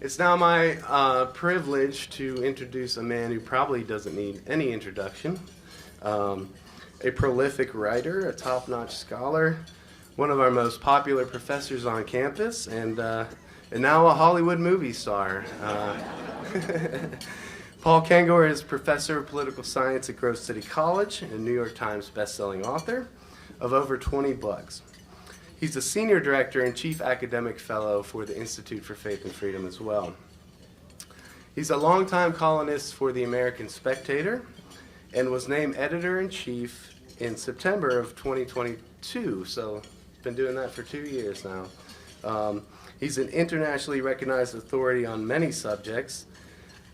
It's now my privilege to introduce a man who probably doesn't need any introduction. A prolific writer, a top-notch scholar, one of our most popular professors on campus, and now a Hollywood movie star. Paul Kengor is professor of political science at Grove City College and New York Times bestselling author of over 20 books. He's a senior director and chief academic fellow for the Institute for Faith and Freedom as well. He's a longtime columnist for the American Spectator and was named editor-in-chief in September of 2022, so been doing that for 2 years now. He's an internationally recognized authority on many subjects: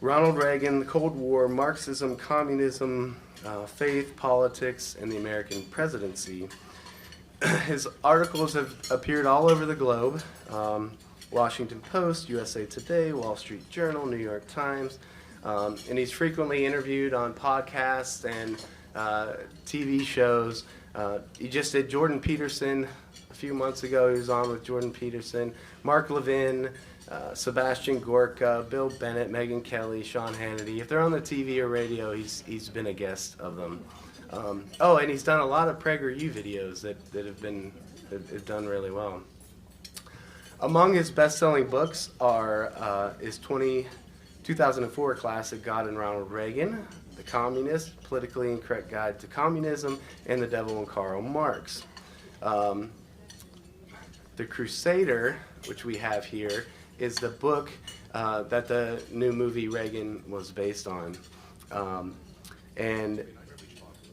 Ronald Reagan, the Cold War, Marxism, communism, faith, politics, and the American presidency. His articles have appeared all over the globe: Washington Post, USA Today, Wall Street Journal, New York Times, and he's frequently interviewed on podcasts and TV shows. He just did Jordan Peterson a few months ago. He was on with Jordan Peterson, Mark Levin, Sebastian Gorka, Bill Bennett, Megyn Kelly, Sean Hannity. If they're on the TV or radio, he's been a guest of them. And he's done a lot of PragerU videos that have done really well. Among his best-selling books are his 2004 classic, God and Ronald Reagan, The Communist, Politically Incorrect Guide to Communism, and The Devil and Karl Marx. The Crusader, which we have here, is the book that the new movie Reagan was based on. And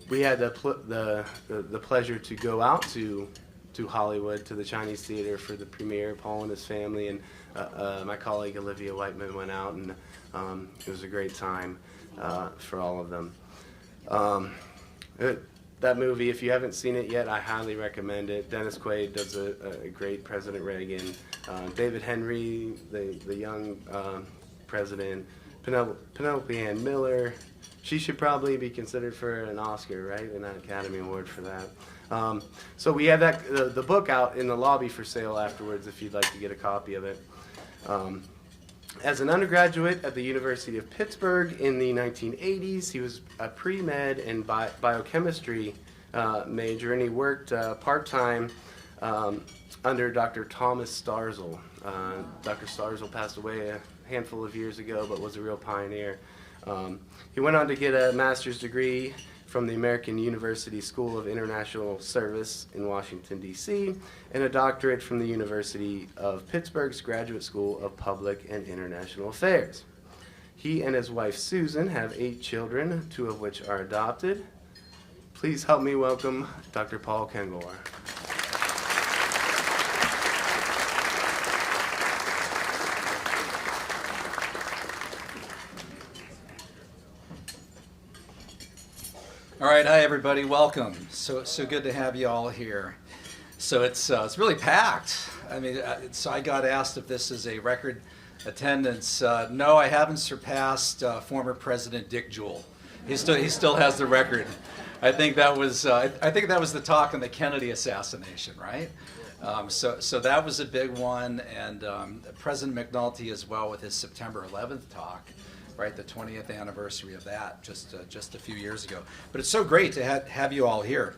we had the pleasure to go out to Hollywood, to the Chinese Theater for the premiere. Paul and his family and my colleague Olivia Whiteman went out, and it was a great time for all of them. That movie, if you haven't seen it yet, I highly recommend it. Dennis Quaid does a great President Reagan. David Henry, the young president. Penelope Ann Miller. She should probably be considered for an Oscar, right? An Academy Award for that. So we have the book out in the lobby for sale afterwards if you'd like to get a copy of it. As an undergraduate at the University of Pittsburgh in the 1980s, he was a pre-med and biochemistry major, and he worked part-time under Dr. Thomas Starzl. Dr. Starzl passed away a handful of years ago, but was a real pioneer. He went on to get a master's degree from the American University School of International Service in Washington, D.C., and a doctorate from the University of Pittsburgh's Graduate School of Public and International Affairs. He and his wife Susan have 8 children, 2 of which are adopted. Please help me welcome Dr. Paul Kengor. All right, hi everybody, welcome. So good to have you all here. So it's really packed. I mean, so I got asked if this is a record attendance. No, I haven't surpassed former President Dick Jewell. He still has the record. I think that was the talk on the Kennedy assassination, right? So that was a big one, and President McNulty as well with his September 11th talk. Right, the 20th anniversary of that, just a few years ago. But it's so great to have you all here.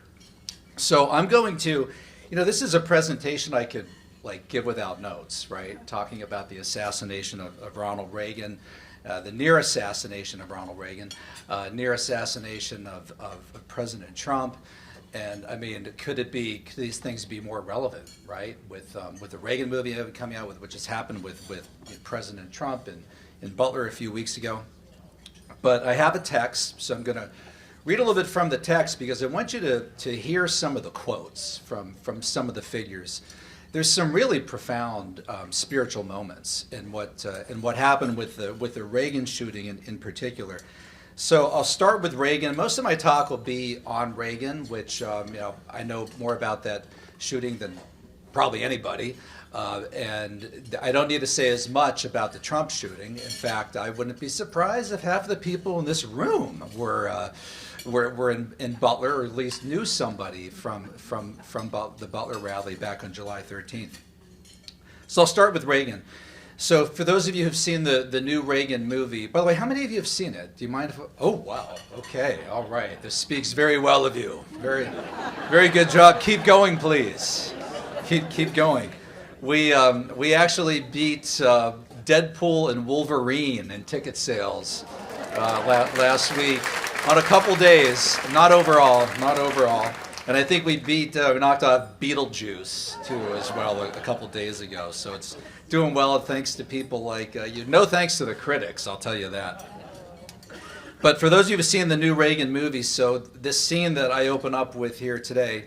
So I'm going to, this is a presentation I could give without notes, right? Talking about the assassination of Ronald Reagan, the near assassination of Ronald Reagan, near assassination of President Trump, and I mean, could these things be more relevant, right? With the Reagan movie coming out, which has happened with President Trump and in Butler a few weeks ago. But I have a text, so I'm going to read a little bit from the text because I want you to hear some of the quotes from some of the figures. There's some really profound spiritual moments in what happened with the Reagan shooting in particular. So I'll start with Reagan. Most of my talk will be on Reagan, which I know more about that shooting than probably anybody. And I don't need to say as much about the Trump shooting. In fact, I wouldn't be surprised if half the people in this room were in Butler, or at least knew somebody from the Butler rally back on July 13th. So I'll start with Reagan. So for those of you who've seen the new Reagan movie, by the way, how many of you have seen it? Do you mind if, oh, wow, okay, all right. This speaks very well of you. Very, very good job. Keep going, please. Keep going. We actually beat Deadpool and Wolverine in ticket sales last week on a couple days. Not overall. And I think we knocked off Beetlejuice too as well a couple days ago. So it's doing well thanks to people like you. No thanks to the critics, I'll tell you that. But for those of you who've seen the new Reagan movie, so this scene that I open up with here today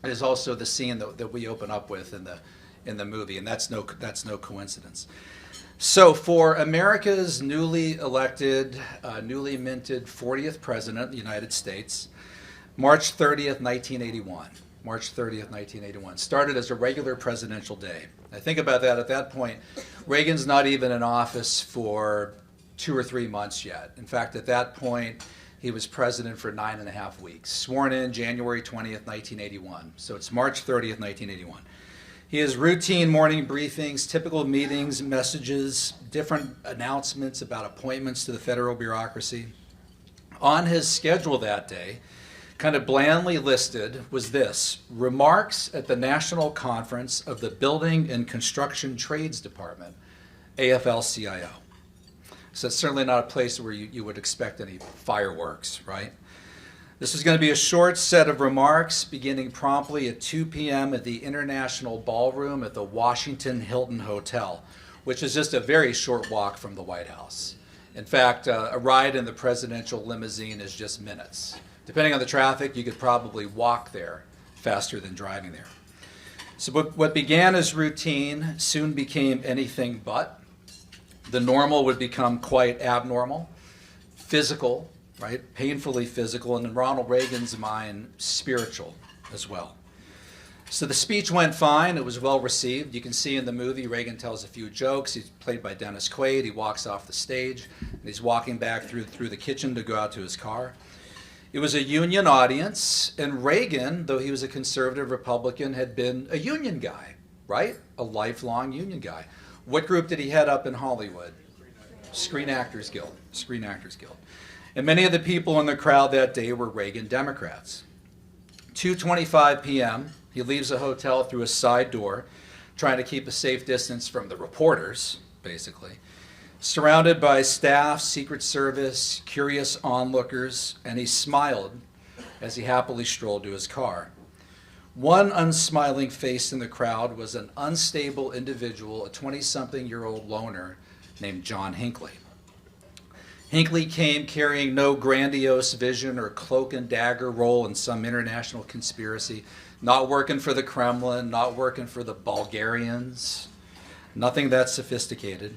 is also the scene that we open up with in the movie, and that's no coincidence. So for America's newly elected, newly minted 40th president of the United States, March 30th, 1981. March 30th, 1981. Started as a regular presidential day. I think about that at that point. Reagan's not even in office for 2 or 3 months yet. In fact, at that point, he was president for 9.5 weeks. Sworn in January 20th, 1981. So it's March 30th, 1981. He has routine morning briefings, typical meetings, messages, different announcements about appointments to the federal bureaucracy. On his schedule that day, kind of blandly listed, was this: remarks at the National Conference of the Building and Construction Trades Department, AFL-CIO. So it's certainly not a place where you would expect any fireworks, right? This is going to be a short set of remarks beginning promptly at 2 p.m. at the International Ballroom at the Washington Hilton Hotel, which is just a very short walk from the White House. In fact, a ride in the presidential limousine is just minutes. Depending on the traffic, you could probably walk there faster than driving there. So what began as routine soon became anything but. The normal would become quite abnormal, physical, right? Painfully physical, and in Ronald Reagan's mind, spiritual as well. So the speech went fine. It was well received. You can see in the movie, Reagan tells a few jokes. He's played by Dennis Quaid. He walks off the stage, and he's walking back through the kitchen to go out to his car. It was a union audience, and Reagan, though he was a conservative Republican, had been a union guy, right? A lifelong union guy. What group did he head up in Hollywood? Screen Actors Guild. Screen Actors Guild. And many of the people in the crowd that day were Reagan Democrats. 2:25 p.m., he leaves the hotel through a side door, trying to keep a safe distance from the reporters, basically. Surrounded by staff, Secret Service, curious onlookers, and he smiled as he happily strolled to his car. One unsmiling face in the crowd was an unstable individual, a 20-something-year-old loner named John Hinckley. Hinckley came carrying no grandiose vision or cloak and dagger role in some international conspiracy, not working for the Kremlin, not working for the Bulgarians, nothing that sophisticated.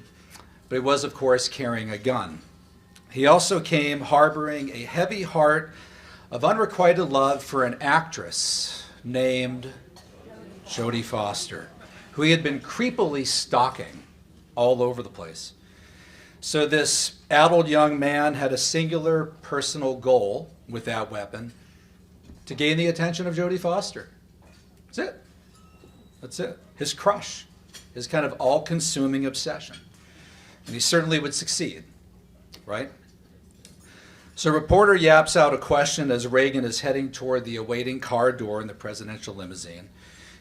But he was, of course, carrying a gun. He also came harboring a heavy heart of unrequited love for an actress named Jodie Foster, who he had been creepily stalking all over the place. So this addled young man had a singular personal goal with that weapon: to gain the attention of Jodie Foster. That's it. That's it. His crush, his kind of all-consuming obsession. And he certainly would succeed, right? So a reporter yaps out a question as Reagan is heading toward the awaiting car door in the presidential limousine.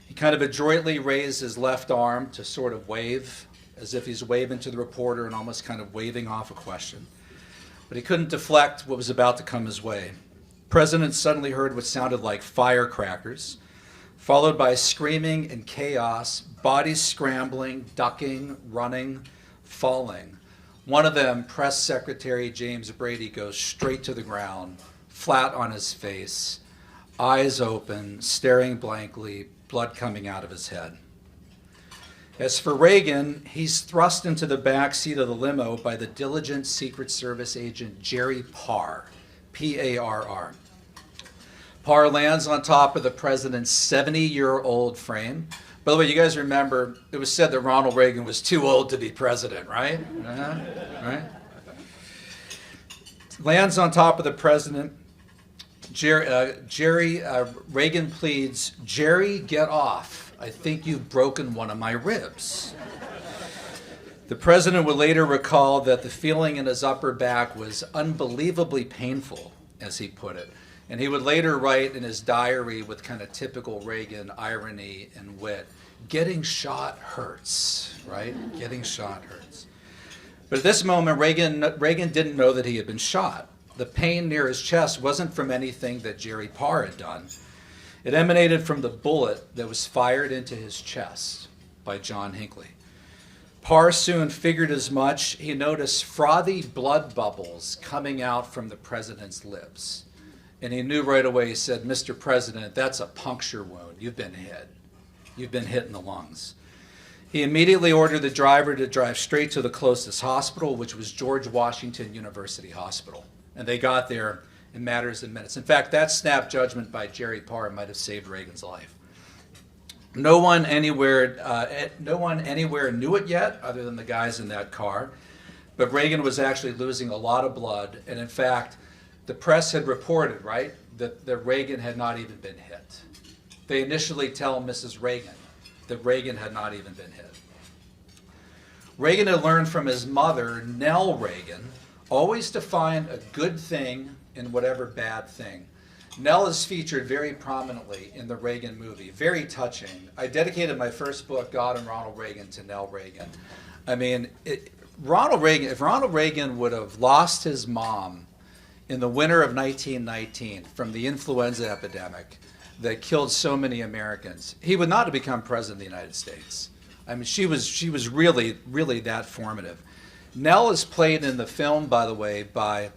He kind of adroitly raised his left arm to sort of wave, as if he's waving to the reporter and almost kind of waving off a question. But he couldn't deflect what was about to come his way. The president suddenly heard what sounded like firecrackers, followed by screaming and chaos, bodies scrambling, ducking, running, falling. One of them, Press Secretary James Brady, goes straight to the ground, flat on his face, eyes open, staring blankly, blood coming out of his head. As for Reagan, he's thrust into the back seat of the limo by the diligent Secret Service agent Jerry Parr, P-A-R-R. Parr lands on top of the president's 70-year-old frame. By the way, you guys remember, it was said that Ronald Reagan was too old to be president, right? Right? Lands on top of the president. Reagan pleads, "Jerry, get off. I think you've broken one of my ribs." The president would later recall that the feeling in his upper back was unbelievably painful, as he put it. And he would later write in his diary with kind of typical Reagan irony and wit, getting shot hurts, right? Getting shot hurts. But at this moment, Reagan didn't know that he had been shot. The pain near his chest wasn't from anything that Jerry Parr had done. It emanated from the bullet that was fired into his chest by John Hinckley. Parr soon figured as much. He noticed frothy blood bubbles coming out from the president's lips. And he knew right away, he said, "Mr. President, that's a puncture wound. You've been hit. You've been hit in the lungs." He immediately ordered the driver to drive straight to the closest hospital, which was George Washington University Hospital. And they got there in matters of minutes. In fact, that snap judgment by Jerry Parr might have saved Reagan's life. No one anywhere knew it yet, other than the guys in that car. But Reagan was actually losing a lot of blood. And in fact, the press had reported, right, that Reagan had not even been hit. They initially tell Mrs. Reagan that Reagan had not even been hit. Reagan had learned from his mother, Nell Reagan, always to find a good thing in whatever bad thing. Nell is featured very prominently in the Reagan movie, very touching. I dedicated my first book, God and Ronald Reagan, to Nell Reagan. I mean, if Ronald Reagan would have lost his mom in the winter of 1919 from the influenza epidemic that killed so many Americans, he would not have become president of the United States. I mean, she was really, really that formative. Nell is played in the film, by the way, by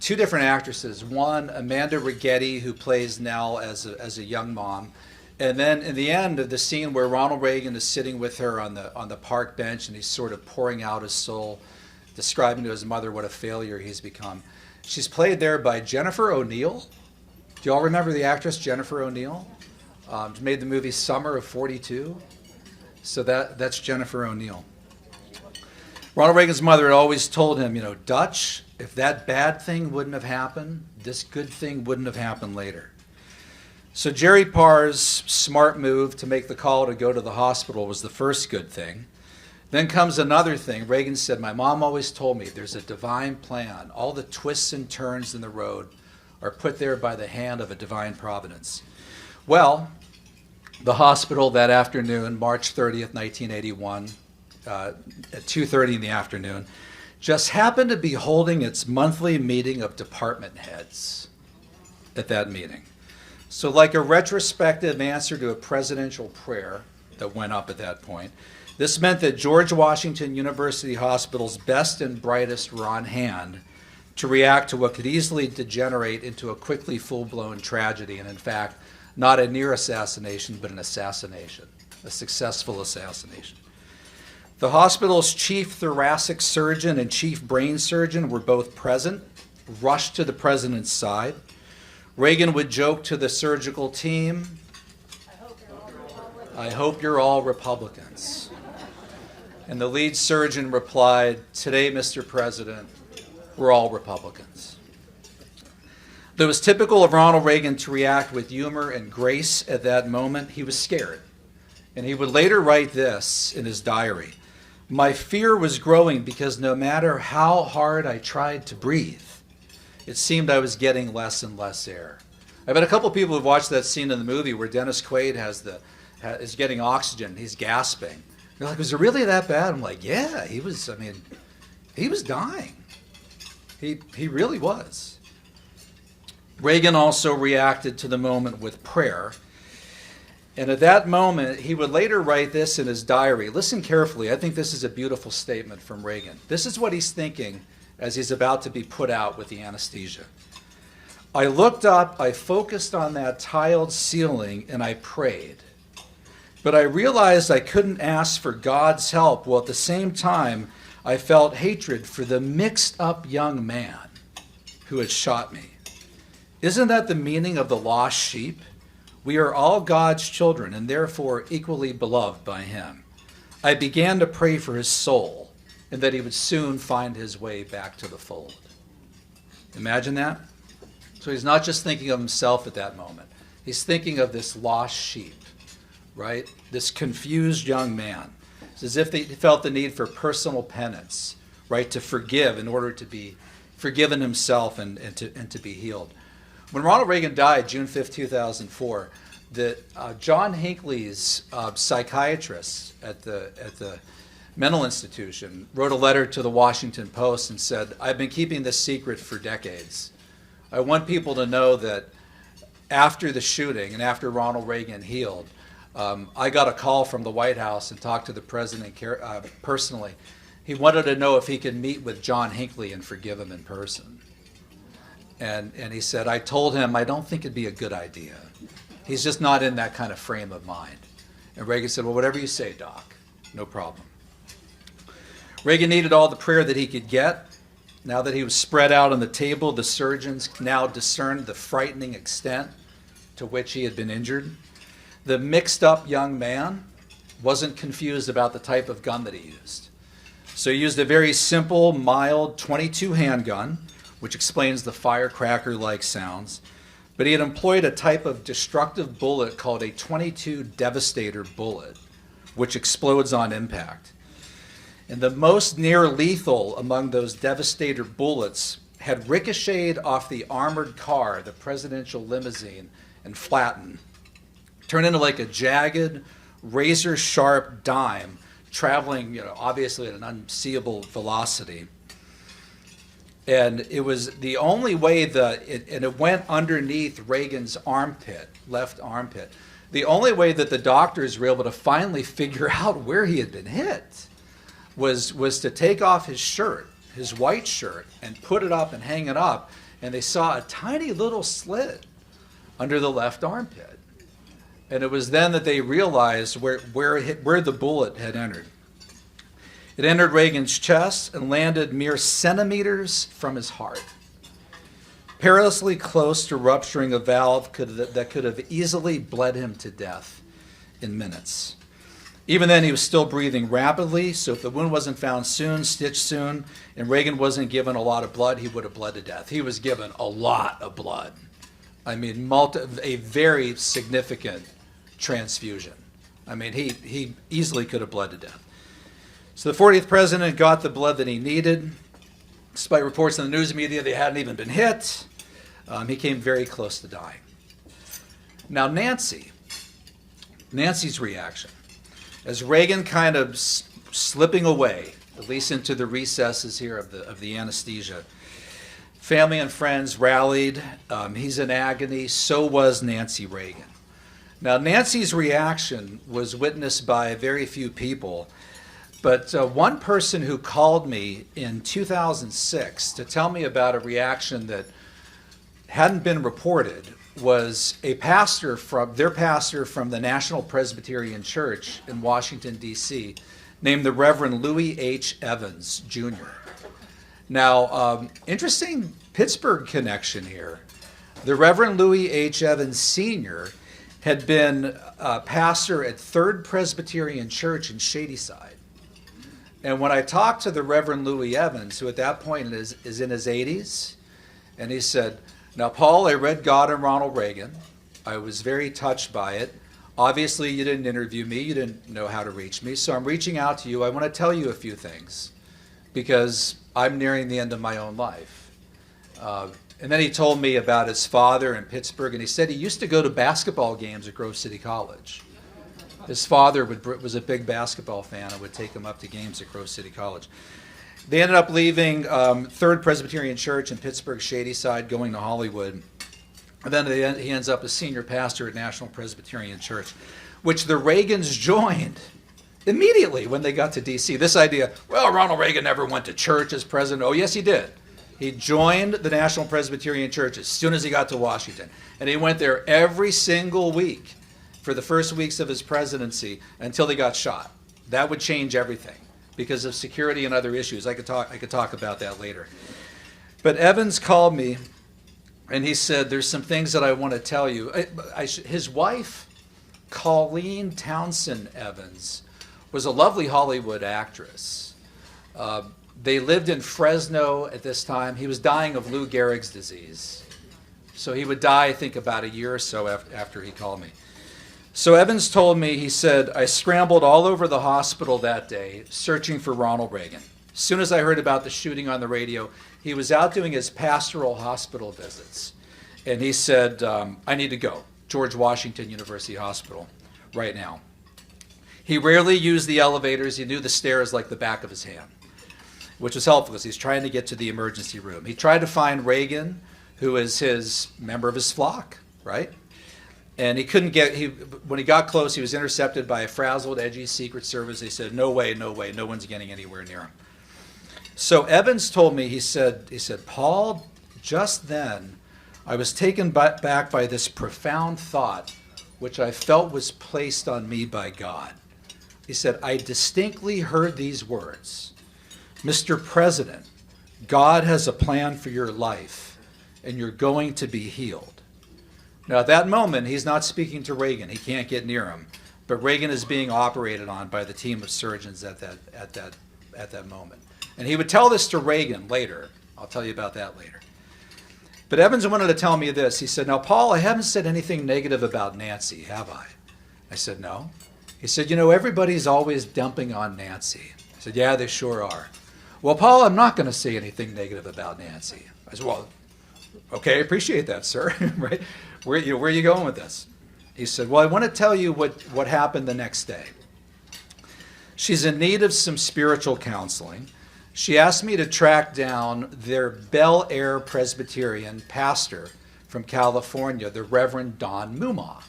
two different actresses. One, Amanda Righetti, who plays Nell as a young mom. And then in the end of the scene where Ronald Reagan is sitting with her on the park bench and he's sort of pouring out his soul, describing to his mother what a failure he's become, she's played there by Jennifer O'Neill. Do you all remember the actress Jennifer O'Neill? She made the movie Summer of 42. So that's Jennifer O'Neill. Ronald Reagan's mother had always told him, Dutch, if that bad thing wouldn't have happened, this good thing wouldn't have happened later. So Jerry Parr's smart move to make the call to go to the hospital was the first good thing. Then comes another thing. Reagan said, "My mom always told me there's a divine plan. All the twists and turns in the road are put there by the hand of a divine providence." Well, the hospital that afternoon, March 30th, 1981, at 2:30 in the afternoon, just happened to be holding its monthly meeting of department heads at that meeting. So like a retrospective answer to a presidential prayer that went up at that point, this meant that George Washington University Hospital's best and brightest were on hand to react to what could easily degenerate into a quickly full-blown tragedy, and in fact, not a near assassination, but an assassination, a successful assassination. The hospital's chief thoracic surgeon and chief brain surgeon were both present, rushed to the president's side. Reagan would joke to the surgical team, "I hope you're all Republicans." And the lead surgeon replied, "Today, Mr. President, we're all Republicans." Though it was typical of Ronald Reagan to react with humor and grace at that moment, he was scared. And he would later write this in his diary: "My fear was growing because no matter how hard I tried to breathe, it seemed I was getting less and less air." I've had a couple of people who've watched that scene in the movie where Dennis Quaid is getting oxygen, he's gasping. They're like, "Was it really that bad?" I'm like, "Yeah, he was dying. He really was." Reagan also reacted to the moment with prayer. And at that moment, he would later write this in his diary. Listen carefully. I think this is a beautiful statement from Reagan. This is what he's thinking as he's about to be put out with the anesthesia. "I looked up, I focused on that tiled ceiling, and I prayed. But I realized I couldn't ask for God's help, while at the same time, I felt hatred for the mixed-up young man who had shot me. Isn't that the meaning of the lost sheep? We are all God's children and therefore equally beloved by him. I began to pray for his soul and that he would soon find his way back to the fold." Imagine that? So he's not just thinking of himself at that moment. He's thinking of this lost sheep, right? This confused young man. It's as if he felt the need for personal penance, right, to forgive in order to be forgiven himself and to be healed. When Ronald Reagan died, June 5th, 2004, John Hinckley's psychiatrist at the mental institution wrote a letter to the Washington Post and said, "I've been keeping this secret for decades. I want people to know that after the shooting and after Ronald Reagan healed, I got a call from the White House and talked to the president personally. He wanted to know if he could meet with John Hinckley and forgive him in person. And he said, I told him I don't think it'd be a good idea. He's just not in that kind of frame of mind." And Reagan said, "Well, whatever you say, Doc, no problem." Reagan needed all the prayer that he could get. Now that he was spread out on the table, the surgeons now discerned the frightening extent to which he had been injured. The mixed-up young man wasn't confused about the type of gun that he used. So he used a very simple, mild .22 handgun, which explains the firecracker-like sounds. But he had employed a type of destructive bullet called a .22 Devastator bullet, which explodes on impact. And the most near lethal among those Devastator bullets had ricocheted off the armored car, the presidential limousine, and flattened, turned into like a jagged, razor-sharp dime, traveling, obviously at an unseeable velocity. And it was the only way it went underneath Reagan's armpit, left armpit. The only way that the doctors were able to finally figure out where he had been hit was to take off his shirt, his white shirt, and put it up and hang it up, and they saw a tiny little slit under the left armpit. And it was then that they realized where the bullet had entered. It entered Reagan's chest and landed mere centimeters from his heart, perilously close to rupturing a valve that could have easily bled him to death in minutes. Even then, he was still breathing rapidly, so if the wound wasn't found soon, stitched soon, and Reagan wasn't given a lot of blood, he would have bled to death. He was given a lot of blood. I mean, a very significant transfusion. I mean, he easily could have bled to death. So the 40th president got the blood that he needed. Despite reports in the news media they hadn't even been hit, he came very close to dying. Now Nancy's reaction, as Reagan kind of slipping away, at least into the recesses here of the anesthesia, family and friends rallied. He's in agony. So was Nancy Reagan. Now, Nancy's reaction was witnessed by very few people, but one person who called me in 2006 to tell me about a reaction that hadn't been reported was their pastor from the National Presbyterian Church in Washington, D.C., named the Reverend Louis H. Evans, Jr. Now, interesting Pittsburgh connection here. The Reverend Louis H. Evans, Sr. had been a pastor at Third Presbyterian Church in Shadyside. And when I talked to the Reverend Louis Evans, who at that point is in his 80s, and he said, "Now, Paul, I read God and Ronald Reagan. I was very touched by it. Obviously, you didn't interview me. You didn't know how to reach me. So I'm reaching out to you. I want to tell you a few things because I'm nearing the end of my own life." And then he told me about his father in Pittsburgh, and he said he used to go to basketball games at Grove City College. His father was a big basketball fan and would take him up to games at Grove City College. They ended up leaving Third Presbyterian Church in Pittsburgh, Shadyside, going to Hollywood. And then he ends up as senior pastor at National Presbyterian Church, which the Reagans joined immediately when they got to D.C. This idea, well, Ronald Reagan never went to church as president. Oh, yes, he did. He joined the National Presbyterian Church as soon as he got to Washington. And he went there every single week for the first weeks of his presidency until he got shot. That would change everything because of security and other issues. I could talk about that later. But Evans called me and he said, "There's some things that I want to tell you." His wife, Colleen Townsend Evans, was a lovely Hollywood actress. They lived in Fresno at this time. He was dying of Lou Gehrig's disease. So he would die, I think, about a year or so after he called me. So Evans told me, he said, I scrambled all over the hospital that day searching for Ronald Reagan. As soon as I heard about the shooting on the radio, he was out doing his pastoral hospital visits. And he said, I need to go. George Washington University Hospital right now. He rarely used the elevators. He knew the stairs like the back of his hand, which was helpful because he's trying to get to the emergency room. He tried to find Reagan, who is his member of his flock, right? And he couldn't get, when he got close, he was intercepted by a frazzled, edgy Secret Service. They said, no way, no way, no one's getting anywhere near him. So Evans told me, he said, Paul, just then, I was taken back by this profound thought, which I felt was placed on me by God. He said, I distinctly heard these words, Mr. President, God has a plan for your life, and you're going to be healed. Now, at that moment, he's not speaking to Reagan. He can't get near him. But Reagan is being operated on by the team of surgeons at that moment. And he would tell this to Reagan later. I'll tell you about that later. But Evans wanted to tell me this. He said, now, Paul, I haven't said anything negative about Nancy, have I? I said, no. He said, you know, everybody's always dumping on Nancy. I said, yeah, they sure are. Well, Paul, I'm not going to say anything negative about Nancy. I said, well, okay, I appreciate that, sir. Right? Where are you going with this? He said, well, I want to tell you what happened the next day. She's in need of some spiritual counseling. She asked me to track down their Bel Air Presbyterian pastor from California, the Reverend Don Muma.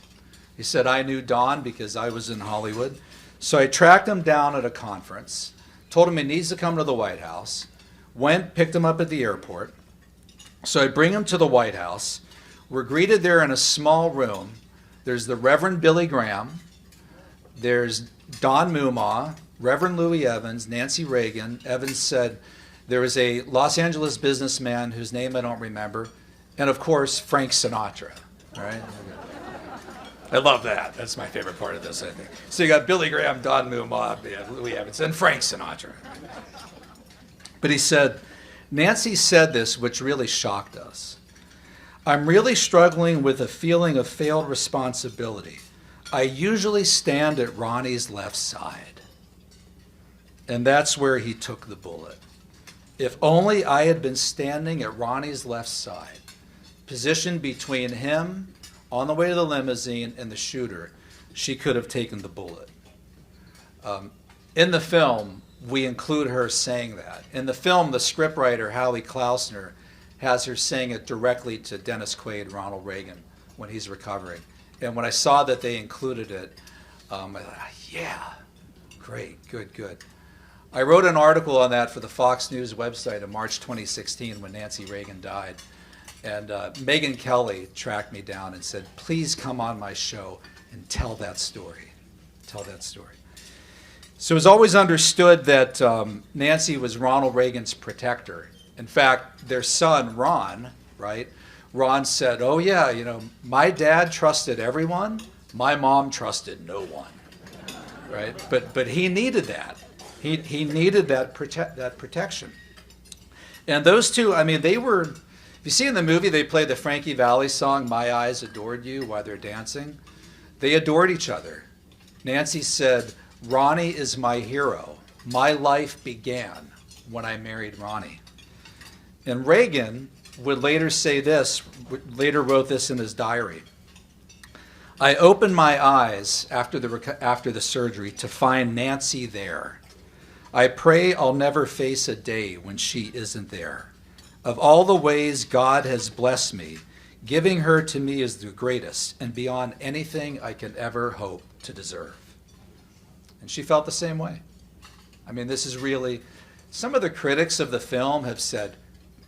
He said, I knew Don because I was in Hollywood. So I tracked him down at a conference, told him he needs to come to the White House, picked him up at the airport. So I bring him to the White House. We're greeted there in a small room. There's the Reverend Billy Graham. There's Don Muma, Reverend Louis Evans, Nancy Reagan. Evans said there was a Los Angeles businessman whose name I don't remember, and of course, Frank Sinatra. All right? I love that. That's my favorite part of this, I think. So you got Billy Graham, Don Muma, Louis Evans, and Frank Sinatra. But he said, Nancy said this, which really shocked us. I'm really struggling with a feeling of failed responsibility. I usually stand at Ronnie's left side. And that's where he took the bullet. If only I had been standing at Ronnie's left side, positioned between him on the way to the limousine and the shooter, she could have taken the bullet. In the film, we include her saying that. In the film, the scriptwriter, Hallie Klausner, has her saying it directly to Dennis Quaid, Ronald Reagan, when he's recovering. And when I saw that they included it, I thought, yeah, great, good. I wrote an article on that for the Fox News website in March 2016 when Nancy Reagan died. And Megyn Kelly tracked me down and said, please come on my show and tell that story. So it was always understood that Nancy was Ronald Reagan's protector. In fact, their son, Ron, right? Ron said, oh yeah, you know, my dad trusted everyone, my mom trusted no one, right? But he needed that. He needed that protection. And those two, I mean, they were, if you see in the movie, they play the Frankie Valli song, My Eyes Adored You, while they're dancing. They adored each other. Nancy said, Ronnie is my hero. My life began when I married Ronnie. And Reagan would later say this, later wrote this in his diary. I opened my eyes after the surgery to find Nancy there. I pray I'll never face a day when she isn't there. Of all the ways God has blessed me, giving her to me is the greatest and beyond anything I can ever hope to deserve. And she felt the same way. I mean, this is really, some of the critics of the film have said,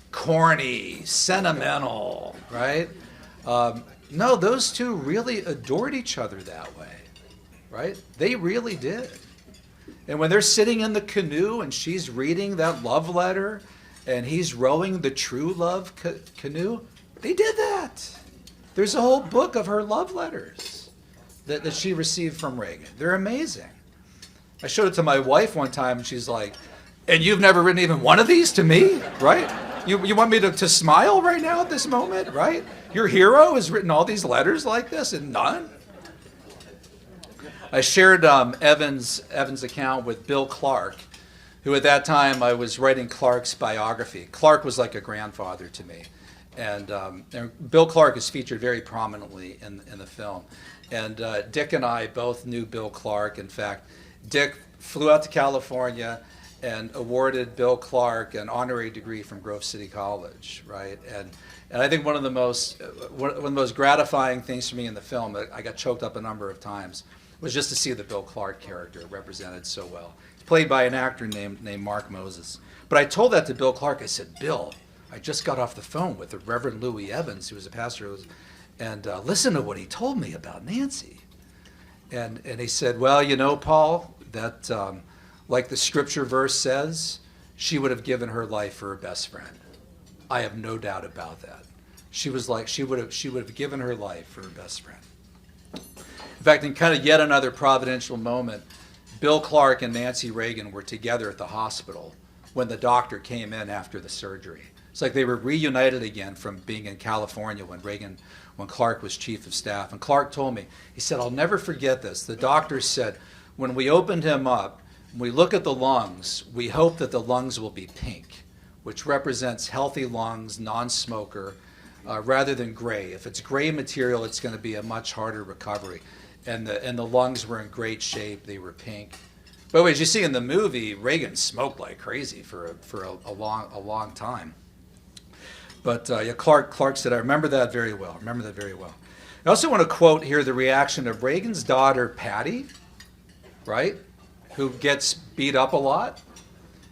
corny, sentimental, right? No, those two really adored each other that way, right? They really did. And when they're sitting in the canoe and she's reading that love letter and he's rowing the true love canoe, they did that. There's a whole book of her love letters that she received from Reagan. They're amazing. I showed it to my wife one time and she's like, and you've never written even one of these to me, right? You want me to smile right now at this moment, right? Your hero has written all these letters like this and none? I shared Evan's account with Bill Clark, who at that time I was writing Clark's biography. Clark was like a grandfather to me. And Bill Clark is featured very prominently in the film. And Dick and I both knew Bill Clark. In fact, Dick flew out to California and awarded Bill Clark an honorary degree from Grove City College, right? And I think one of the most gratifying things for me in the film, that I got choked up a number of times, was just to see the Bill Clark character represented so well. He's played by an actor named Mark Moses. But I told that to Bill Clark. I said, Bill, I just got off the phone with the Reverend Louis Evans, who was a pastor, and listen to what he told me about Nancy. And he said, well, you know, Paul, that like the scripture verse says, she would have given her life for her best friend. I have no doubt about that. She would have given her life for her best friend. In fact, in kind of yet another providential moment, Bill Clark and Nancy Reagan were together at the hospital when the doctor came in after the surgery. It's like they were reunited again from being in California when Clark was chief of staff. And Clark told me, he said, I'll never forget this. The doctor said, when we opened him up, when we look at the lungs, we hope that the lungs will be pink, which represents healthy lungs, non-smoker, rather than gray. If it's gray material, it's going to be a much harder recovery. And the lungs were in great shape. They were pink. But as you see in the movie, Reagan smoked like crazy for a long time. But yeah, Clark said, I remember that very well. I also want to quote here the reaction of Reagan's daughter, Patty, right, who gets beat up a lot.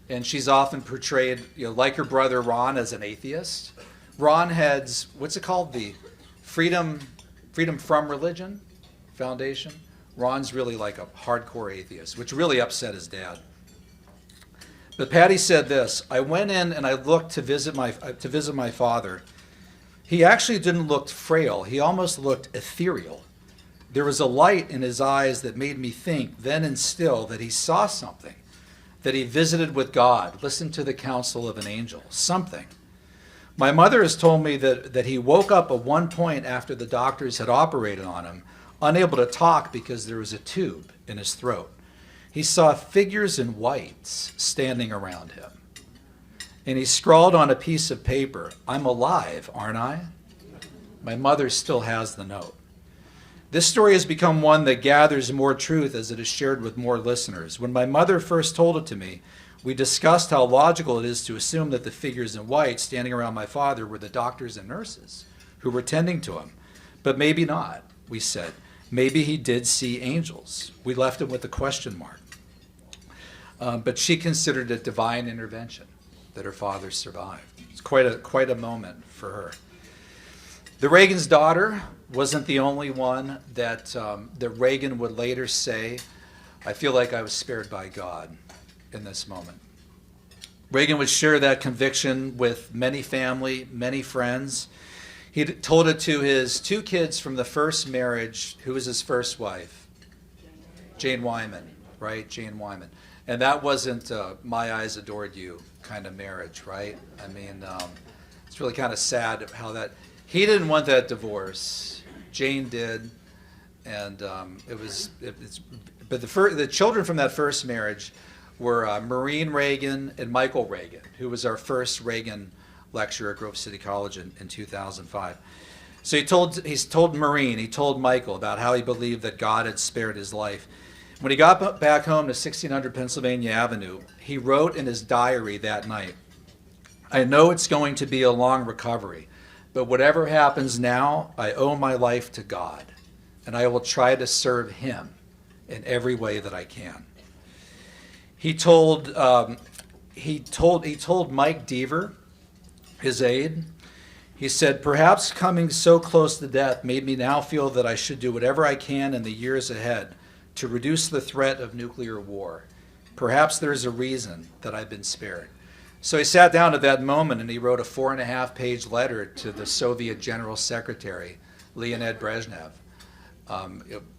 And she's often portrayed, like her brother Ron, as an atheist. Ron heads, what's it called? The Freedom from Religion Foundation. Ron's really like a hardcore atheist, which really upset his dad. But Patty said this, I went in and I looked to visit my father. He actually didn't look frail. He almost looked ethereal. There was a light in his eyes that made me think then and still that he saw something, that he visited with God, listened to the counsel of an angel, something. My mother has told me that he woke up at one point after the doctors had operated on him, unable to talk because there was a tube in his throat. He saw figures in whites standing around him. And he scrawled on a piece of paper, I'm alive, aren't I? My mother still has the note. This story has become one that gathers more truth as it is shared with more listeners. When my mother first told it to me, we discussed how logical it is to assume that the figures in white standing around my father were the doctors and nurses who were tending to him. But maybe not, we said. Maybe he did see angels. We left him with a question mark. But she considered it divine intervention that her father survived. It's quite a moment for her. The Reagan's daughter wasn't the only one that Reagan would later say, I feel like I was spared by God in this moment. Reagan would share that conviction with many family, many friends. He told it to his two kids from the first marriage. Who was his first wife? Jane Wyman, right? Jane Wyman. And that wasn't my eyes adored you kind of marriage, right? I mean, it's really kind of sad how that, he didn't want that divorce. Jane did. And but the children from that first marriage were Maureen Reagan and Michael Reagan, who was our first Reagan lecturer at Grove City College in 2005. So he told Maureen, he told Michael about how he believed that God had spared his life. When he got back home to 1600 Pennsylvania Avenue, he wrote in his diary that night, I know it's going to be a long recovery, but whatever happens now, I owe my life to God, and I will try to serve him in every way that I can. He told Mike Deaver, his aide, he said, perhaps coming so close to death made me now feel that I should do whatever I can in the years ahead to reduce the threat of nuclear war. Perhaps there's a reason that I've been spared. So he sat down at that moment and he wrote a 4.5-page letter to the Soviet General Secretary, Leonid Brezhnev,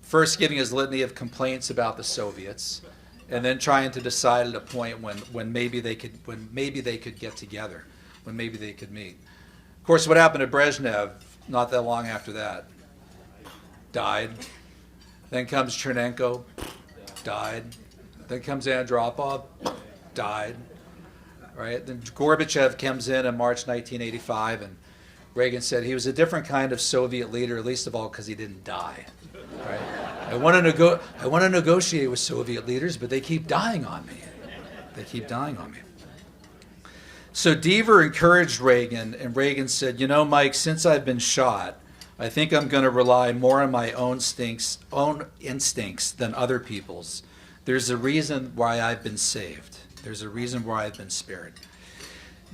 first giving his litany of complaints about the Soviets, and then trying to decide at a point when maybe they could get together, when maybe they could meet. Of course, what happened to Brezhnev not that long after that? Died. Then comes Chernenko, died. Then comes Andropov, died. Right? Then Gorbachev comes in March 1985, and Reagan said he was a different kind of Soviet leader, least of all because he didn't die. Right? I want to negotiate with Soviet leaders, but they keep dying on me. They keep dying on me. So Deaver encouraged Reagan, and Reagan said, you know, Mike, since I've been shot, I think I'm going to rely more on my own instincts than other people's. There's a reason why I've been saved. There's a reason why I've been spared.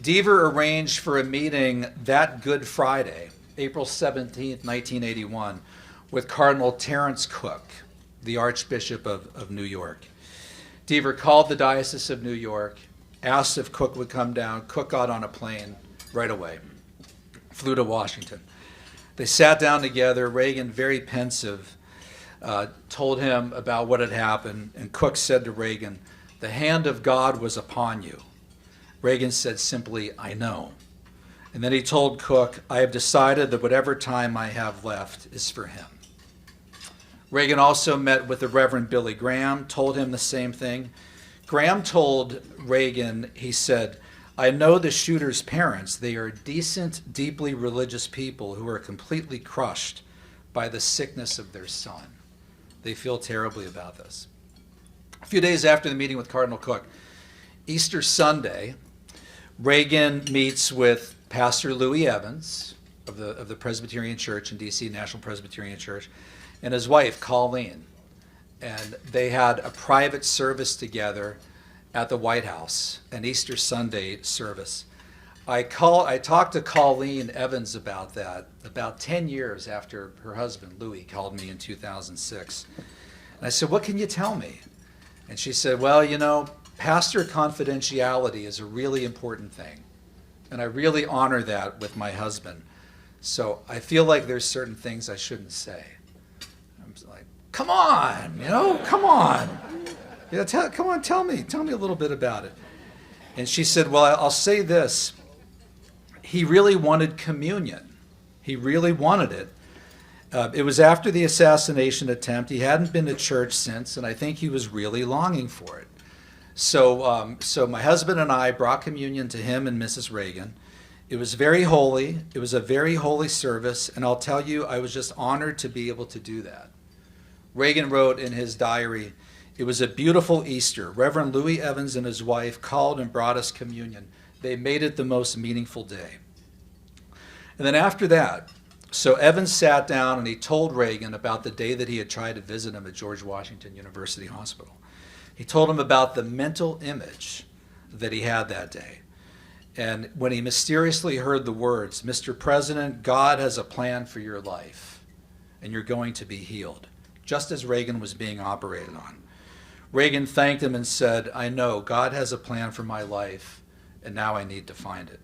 Deaver arranged for a meeting that Good Friday, April 17th, 1981, with Cardinal Terence Cooke, the Archbishop of New York. Deaver called the Diocese of New York, asked if Cooke would come down. Cooke got on a plane right away, flew to Washington. They sat down together. Reagan, very pensive, told him about what had happened, and Cooke said to Reagan, "The hand of God was upon you." Reagan said simply, "I know." And then he told Cooke, "I have decided that whatever time I have left is for him." Reagan also met with the Reverend Billy Graham, told him the same thing. Graham told Reagan, he said, "I know the shooter's parents. They are decent, deeply religious people who are completely crushed by the sickness of their son. They feel terribly about this." A few days after the meeting with Cardinal Cooke, Easter Sunday, Reagan meets with Pastor Louis Evans of the Presbyterian Church in D.C., National Presbyterian Church, and his wife, Colleen. And they had a private service together at the White House, an Easter Sunday service. I talked to Colleen Evans about that about 10 years after her husband, Louis, called me in 2006. And I said, "What can you tell me?" And she said, "Well, you know, pastor confidentiality is a really important thing. And I really honor that with my husband. So I feel like there's certain things I shouldn't say." I'm like, come on, come on. Tell me a little bit about it. And she said, "Well, I'll say this. He really wanted communion. He really wanted it. It was after the assassination attempt. He hadn't been to church since, and I think he was really longing for it. So my husband and I brought communion to him and Mrs. Reagan. It was very holy. It was a very holy service, and I'll tell you, I was just honored to be able to do that." Reagan wrote in his diary, "It was a beautiful Easter. Reverend Louis Evans and his wife called and brought us communion. They made it the most meaningful day." And then after that, so Evans sat down and he told Reagan about the day that he had tried to visit him at George Washington University Hospital. He told him about the mental image that he had that day. And when he mysteriously heard the words, "Mr. President, God has a plan for your life, and you're going to be healed," just as Reagan was being operated on. Reagan thanked him and said, "I know God has a plan for my life, and now I need to find it."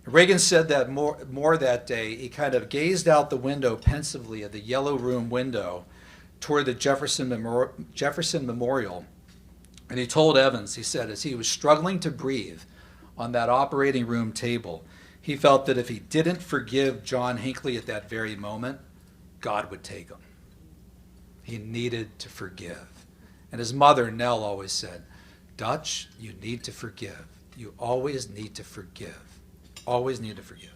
Reagan said that more that day. He kind of gazed out the window pensively at the yellow room window toward the Jefferson Memorial. And he told Evans, he said, as he was struggling to breathe on that operating room table, he felt that if he didn't forgive John Hinckley at that very moment, God would take him. He needed to forgive. And his mother, Nell, always said, "Dutch, you need to forgive. You always need to forgive. Always need to forgive."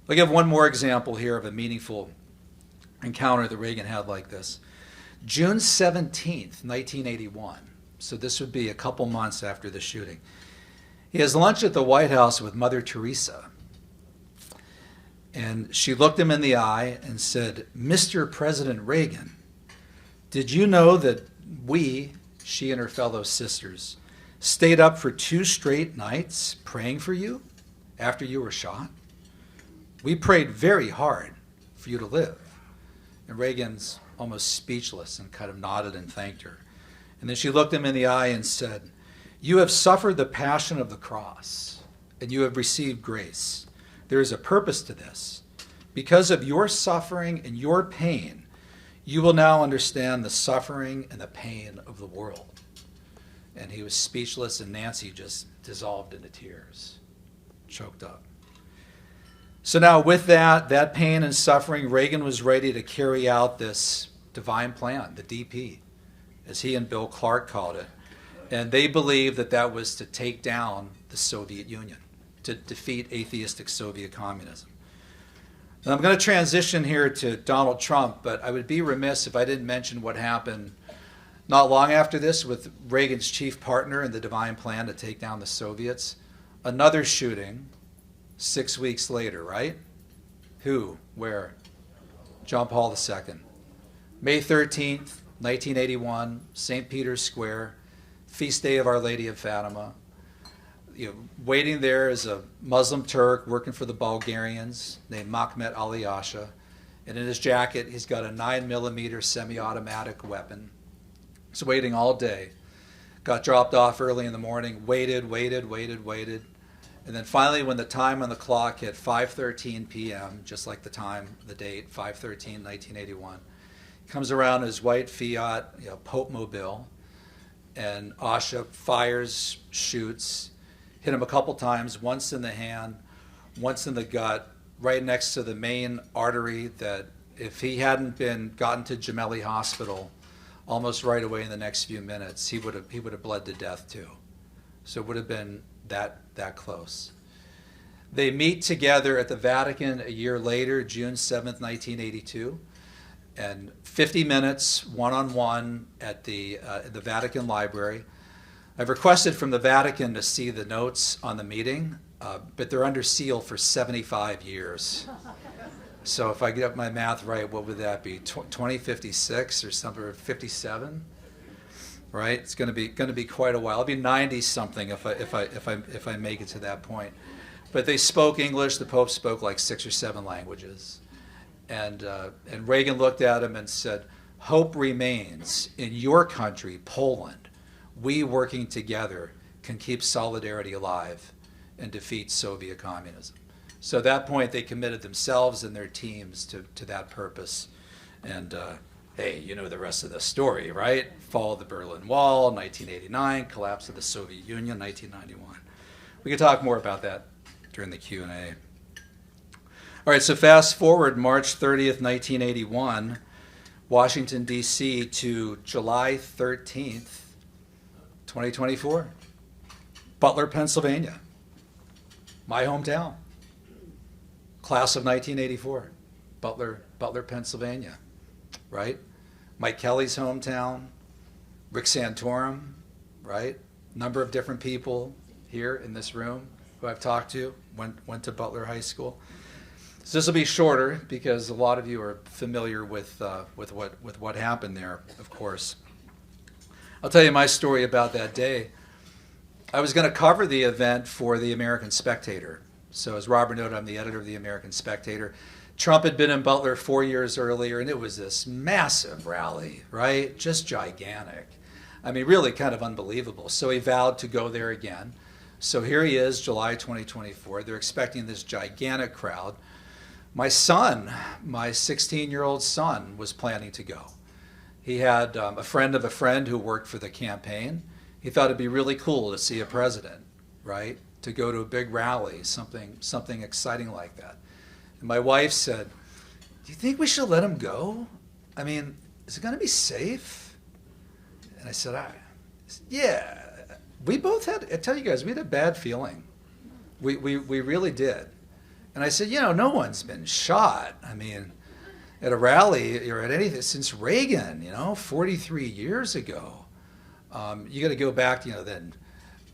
I'll give one more example here of a meaningful encounter that Reagan had like this. June 17th, 1981. So this would be a couple months after the shooting. He has lunch at the White House with Mother Teresa. And she looked him in the eye and said, "Mr. President Reagan, did you know that she and her fellow sisters, stayed up for 2 straight nights praying for you after you were shot? We prayed very hard for you to live." And Reagan's almost speechless and kind of nodded and thanked her. And then she looked him in the eye and said, "You have suffered the passion of the cross, and you have received grace. There is a purpose to this. Because of your suffering and your pain, you will now understand the suffering and the pain of the world." And he was speechless, and Nancy just dissolved into tears, choked up. So now with that pain and suffering, Reagan was ready to carry out this divine plan, the DP, as he and Bill Clark called it. And they believed that that was to take down the Soviet Union, to defeat atheistic Soviet communism. And I'm going to transition here to Donald Trump, but I would be remiss if I didn't mention what happened not long after this with Reagan's chief partner in the divine plan to take down the Soviets. Another shooting 6 weeks later, right? Who? Where? John Paul II. May 13th, 1981, St. Peter's Square, feast day of Our Lady of Fatima. Waiting there is a Muslim Turk working for the Bulgarians named Makhmet Ali Asha. And in his jacket, he's got a 9mm semi-automatic weapon. He's waiting all day. Got dropped off early in the morning, waited. And then finally, when the time on the clock hit 5:13 p.m., just like the time, the date, 5/13, 1981, he comes around in his white Fiat, Pope Mobile, and Asha fires, shoots, hit him a couple times, once in the hand, once in the gut, right next to the main artery that if he hadn't been gotten to Gemelli Hospital almost right away in the next few minutes, he would have bled to death too. So it would have been that close. They meet together at the Vatican a year later, June 7th, 1982, and 50 minutes one-on-one at the Vatican Library. I've requested from the Vatican to see the notes on the meeting, but they're under seal for 75 years. So if I get my math right, what would that be? 2056 or something, or 57? Right? It's going to be quite a while. I'll be 90 something if I make it to that point. But they spoke English. The Pope spoke like 6 or 7 languages, and Reagan looked at him and said, "Hope remains in your country, Poland. We working together can keep solidarity alive and defeat Soviet communism." So at that point, they committed themselves and their teams to that purpose. And hey, you know the rest of the story, right? Fall of the Berlin Wall, 1989, collapse of the Soviet Union, 1991. We can talk more about that during the Q&A. All right, so fast forward March 30th, 1981, Washington, D.C. to July 13th, 2024, Butler, Pennsylvania, my hometown. Class of 1984, Butler, Pennsylvania, right? Mike Kelly's hometown, Rick Santorum, right? Number of different people here in this room who I've talked to, went to Butler High School. So this will be shorter because a lot of you are familiar with what happened there, of course. I'll tell you my story about that day. I was going to cover the event for the American Spectator. So as Robert noted, I'm the editor of the American Spectator. Trump had been in Butler 4 years earlier, and it was this massive rally, right? Just gigantic. I mean, really kind of unbelievable. So he vowed to go there again. So here he is, July 2024. They're expecting this gigantic crowd. My son, my 16-year-old son, was planning to go. He had a friend of a friend who worked for the campaign. He thought it'd be really cool to see a president, right? To go to a big rally, something exciting like that. And my wife said, "Do you think we should let him go? I mean, is it going to be safe?" And I said, "Yeah." We both had, I tell you guys, we had a bad feeling. We really did. And I said, no one's been shot. I mean, at a rally or at anything since Reagan, 43 years ago. You got to go back, then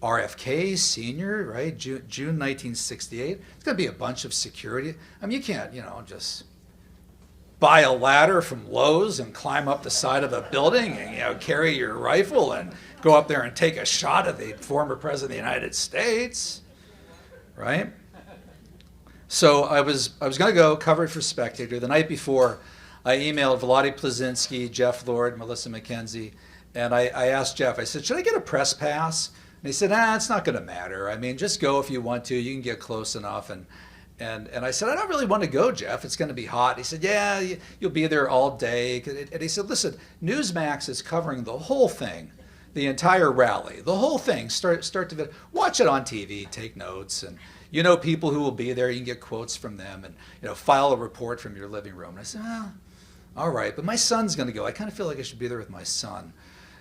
RFK Sr., right? June 1968. It's going to be a bunch of security. I mean, you can't, just buy a ladder from Lowe's and climb up the side of a building and, carry your rifle and go up there and take a shot at the former president of the United States, right? So I was going to go cover it for Spectator. The night before, I emailed Vladi Plazinski, Jeff Lord, Melissa McKenzie, and I asked Jeff, I said, should I get a press pass? And he said, it's not going to matter. I mean, just go if you want to. You can get close enough. And I said, I don't really want to go, Jeff. It's going to be hot. He said, yeah, you'll be there all day. And he said, listen, Newsmax is covering the whole thing, the entire rally, the whole thing, start to finish. Watch it on TV, take notes. And people who will be there. You can get quotes from them and, file a report from your living room. And I said, well, All right, but my son's going to go. I kind of feel like I should be there with my son.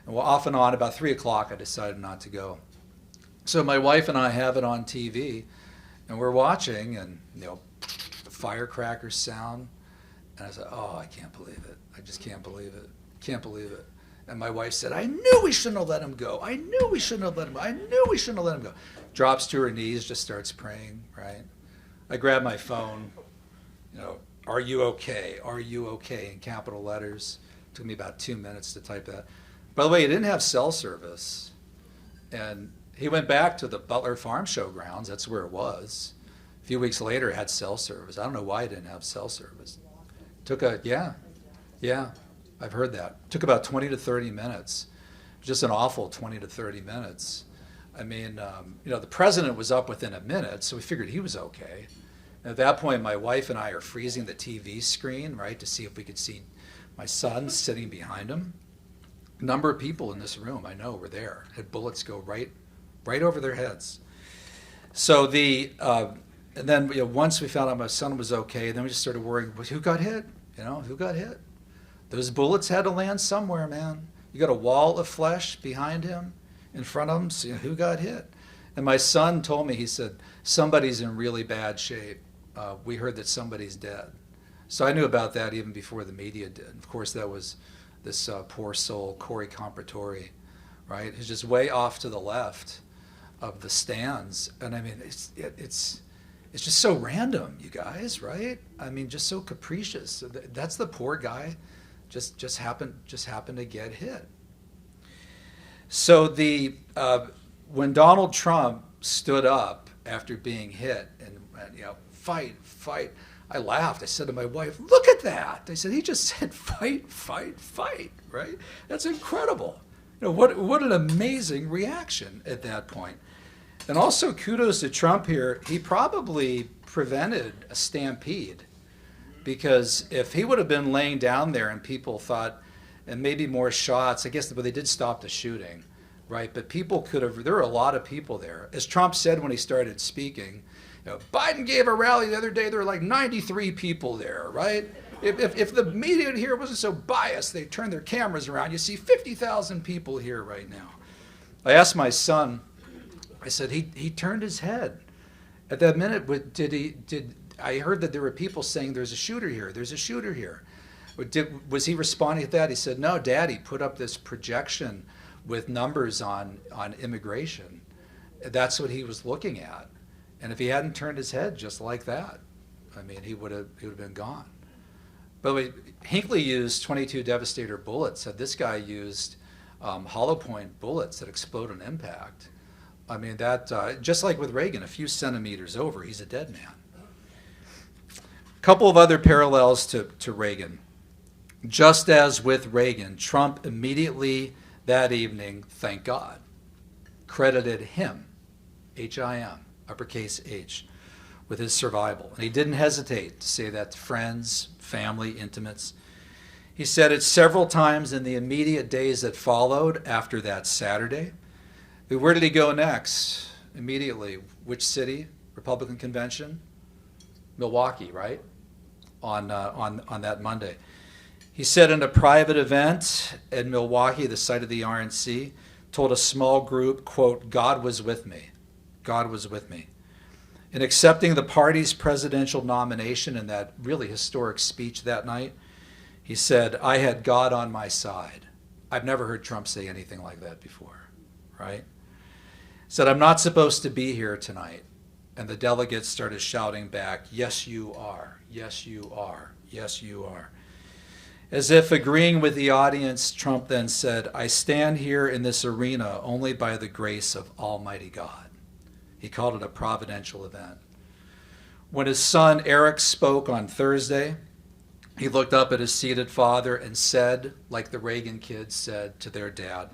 And well, off and on, about 3 o'clock, I decided not to go. So my wife and I have it on TV, and we're watching, and the firecrackers sound. And I said, oh, I can't believe it. I just can't believe it. Can't believe it. And my wife said, I knew we shouldn't have let him go. I knew we shouldn't have let him go. I knew we shouldn't have let him go. Drops to her knees, just starts praying, right? I grab my phone, are you okay? Are you okay? In capital letters. It took me about 2 minutes to type that. By the way, he didn't have cell service. And he went back to the Butler Farm Show grounds. That's where it was. A few weeks later, it had cell service. I don't know why he didn't have cell service. Yeah, I've heard that. Took about 20 to 30 minutes. Just an awful 20 to 30 minutes. I mean, the president was up within a minute, so we figured he was okay. And at that point, my wife and I are freezing the TV screen, right, to see if we could see my son sitting behind him. A number of people in this room, I know, were there. Had bullets go right over their heads. So and then once we found out my son was okay, then we just started worrying, who got hit? Who got hit? Those bullets had to land somewhere, man. You got a wall of flesh behind him, in front of him, so who got hit? And my son told me, he said, somebody's in really bad shape. We heard that somebody's dead. So I knew about that even before the media did. Of course, that was this poor soul, Corey Comparatori, right? He's just way off to the left of the stands. And I mean, it's just so random, you guys, right? I mean, just so capricious. That's the poor guy, just happened to get hit. So when Donald Trump stood up after being hit and fight, I laughed. I said to my wife, look at that. I said, he just said fight, right? That's incredible. What an amazing reaction at that point. And also kudos to Trump here. He probably prevented a stampede, because if he would have been laying down there and people thought, and maybe more shots, I guess, but they did stop the shooting, right? But people could have, there were a lot of people there. As Trump said when he started speaking, Biden gave a rally the other day, there were like 93 people there, right? If the media here wasn't so biased, they turned their cameras around, you see 50,000 people here right now. I asked my son, I said, he turned his head. At that minute, I heard that there were people saying there's a shooter here. Was he responding to that? He said, no, Daddy put up this projection with numbers on immigration. That's what he was looking at. And if he hadn't turned his head just like that, I mean, he would have been gone. By the way, Hinckley used 22 Devastator bullets. This guy used hollow point bullets that explode on impact. I mean, that just like with Reagan, a few centimeters over, he's a dead man. A couple of other parallels to Reagan. Just as with Reagan, Trump immediately that evening, thank God, credited him, H-I-M, uppercase H, with his survival. And he didn't hesitate to say that to friends, family, intimates. He said it several times in the immediate days that followed after that Saturday. Where did he go next? Immediately. Which city? Republican convention? Milwaukee, right? On that Monday. He said in a private event in Milwaukee, the site of the RNC, told a small group, quote, God was with me. God was with me. In accepting the party's presidential nomination in that really historic speech that night, he said, I had God on my side. I've never heard Trump say anything like that before, right? Said, I'm not supposed to be here tonight. And the delegates started shouting back, yes, you are. Yes, you are. Yes, you are. As if agreeing with the audience, Trump then said, I stand here in this arena only by the grace of Almighty God. He called it a providential event. When his son Eric spoke on Thursday, he looked up at his seated father and said, like the Reagan kids said to their dad,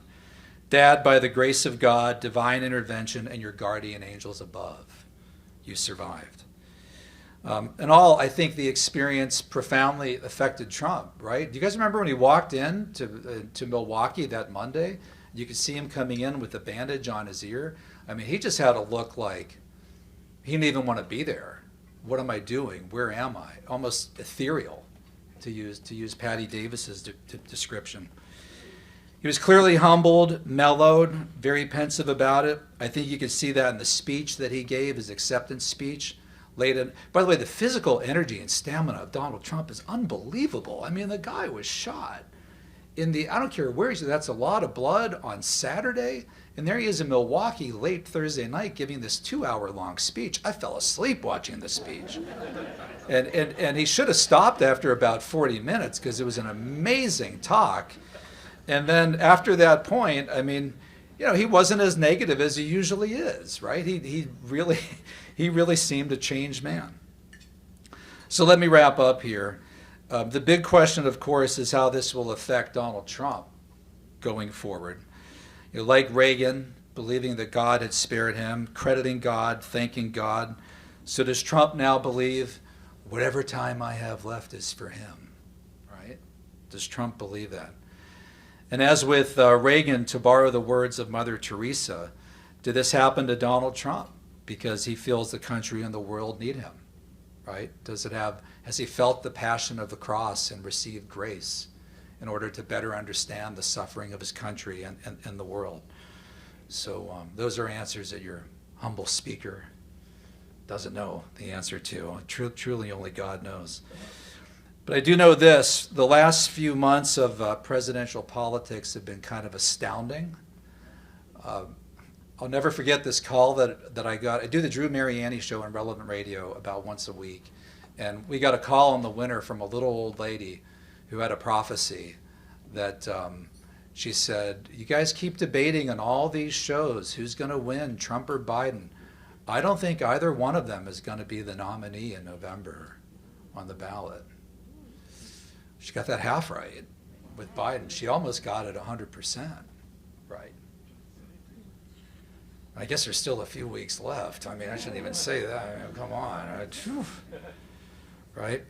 Dad, by the grace of God, divine intervention, and your guardian angels above, you survived. And all, I think the experience profoundly affected Trump, right? Do you guys remember when he walked in to Milwaukee that Monday? You could see him coming in with a bandage on his ear. I mean, he just had a look like he didn't even want to be there. What am I doing? Where am I? Almost ethereal, to use Patty Davis's description. He was clearly humbled, mellowed, very pensive about it. I think you could see that in the speech that he gave, his acceptance speech. By the way, the physical energy and stamina of Donald Trump is unbelievable. I mean, the guy was shot I don't care where he's, that's a lot of blood on Saturday. And there he is in Milwaukee late Thursday night giving this 2-hour-long speech. I fell asleep watching the speech. And he should have stopped after about 40 minutes because it was an amazing talk. And then after that point, I mean, he wasn't as negative as he usually is, right? He really seemed a changed man. So let me wrap up here. The big question, of course, is how this will affect Donald Trump going forward. Like Reagan, believing that God had spared him, crediting God, thanking God. So does Trump now believe whatever time I have left is for him, right? Does Trump believe that? And as with Reagan, to borrow the words of Mother Teresa, did this happen to Donald Trump because he feels the country and the world need him, right? Has he felt the passion of the cross and received grace in order to better understand the suffering of his country and the world? So those are answers that your humble speaker doesn't know the answer to. Truly only God knows. But I do know this, the last few months of presidential politics have been kind of astounding. I'll never forget this call that I got. I do the Drew Mariani show on Relevant Radio about once a week. And we got a call in the winter from a little old lady who had a prophecy that she said, you guys keep debating on all these shows, who's going to win, Trump or Biden. I don't think either one of them is going to be the nominee in November on the ballot. She got that half right with Biden. She almost got it 100% right. I guess there's still a few weeks left. I mean, I shouldn't even say that. I mean, come on. Right?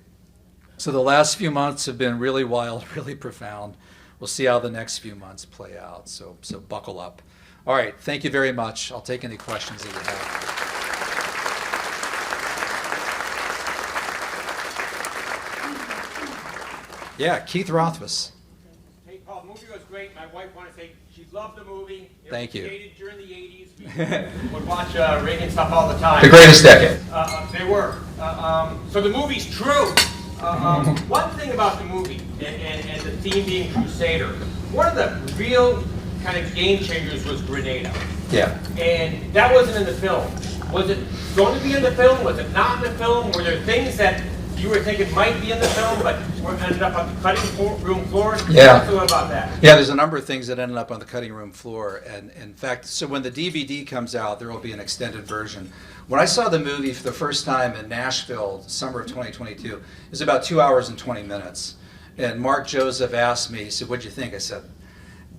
So the last few months have been really wild, really profound. We'll see how the next few months play out. So buckle up. All right. Thank you very much. I'll take any questions that you have. Yeah, Keith Rothfuss. Hey, Paul, the movie was great. My wife wanted to say she loved the movie. Thank you. It was created during the 80s. We would watch Reagan stuff all the time. The greatest decade. They were. So the movie's true. One thing about the movie, and the theme being Crusader, one of the real kind of game changers was Grenada. Yeah. And that wasn't in the film. Was it going to be in the film? Was it not in the film? Were there things that you were thinking might be in the film, but ended up on the cutting room floor? Yeah. Tell us about that. Yeah, there's a number of things that ended up on the cutting room floor. And in fact, so when the DVD comes out, there will be an extended version. When I saw the movie for the first time in Nashville, summer of 2022, it was about 2 hours and 20 minutes. And Mark Joseph asked me, he said, what'd you think? I said,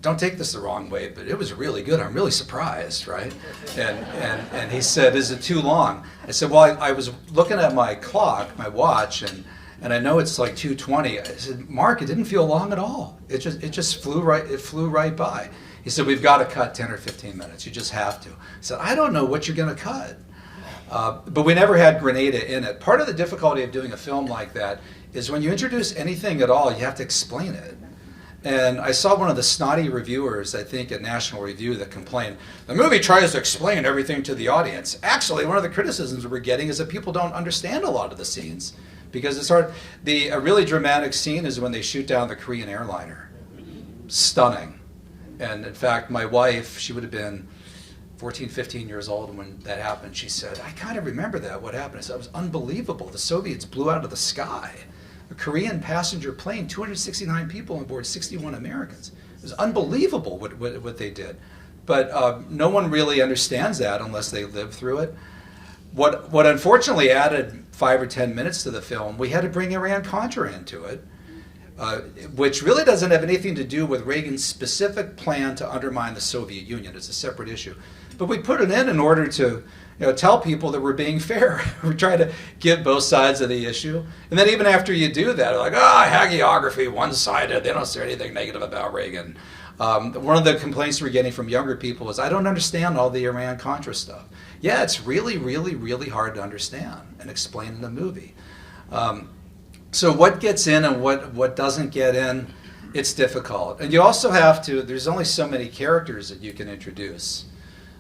don't take this the wrong way, but it was really good. I'm really surprised, right? And he said, is it too long? I said, well, I was looking at my clock, my watch, and I know it's like 2:20. I said, Mark, it didn't feel long at all. It just flew right by. He said, we've got to cut 10 or 15 minutes. You just have to. I said, I don't know what you're going to cut. But we never had Grenada in it. Part of the difficulty of doing a film like that is when you introduce anything at all, you have to explain it. And I saw one of the snotty reviewers, I think, at National Review that complained, the movie tries to explain everything to the audience. Actually, one of the criticisms we're getting is that people don't understand a lot of the scenes because it's hard. A really dramatic scene is when they shoot down the Korean airliner. Stunning. And in fact, my wife, she would have been 14, 15 years old when that happened. She said, I kind of remember that, what happened. I said, it was unbelievable. The Soviets blew out of the sky a Korean passenger plane, 269 people on board, 61 Americans. It was unbelievable what they did. But no one really understands that unless they live through it. What unfortunately added 5 or 10 minutes to the film, we had to bring Iran-Contra into it, which really doesn't have anything to do with Reagan's specific plan to undermine the Soviet Union. It's a separate issue. But we put it in order to tell people that we're being fair. We're trying to give both sides of the issue. And then even after you do that, they're like, hagiography, one-sided. They don't say anything negative about Reagan. One of the complaints we're getting from younger people is, I don't understand all the Iran-Contra stuff. Yeah, it's really, really, really hard to understand and explain in the movie. So what gets in and what doesn't get in, it's difficult. And you also have to, there's only so many characters that you can introduce.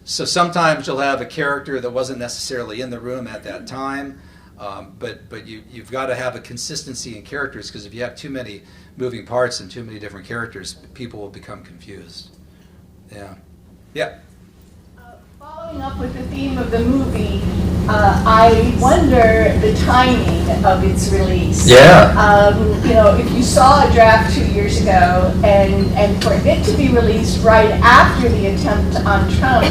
So sometimes you'll have a character that wasn't necessarily in the room at that time, but you've got to have a consistency in characters, because if you have too many moving parts and too many different characters, people will become confused. Yeah. Yeah. Following up with the theme of the movie, I wonder the timing of its release. Yeah. If you saw a draft 2 years ago and for it to be released right after the attempt on Trump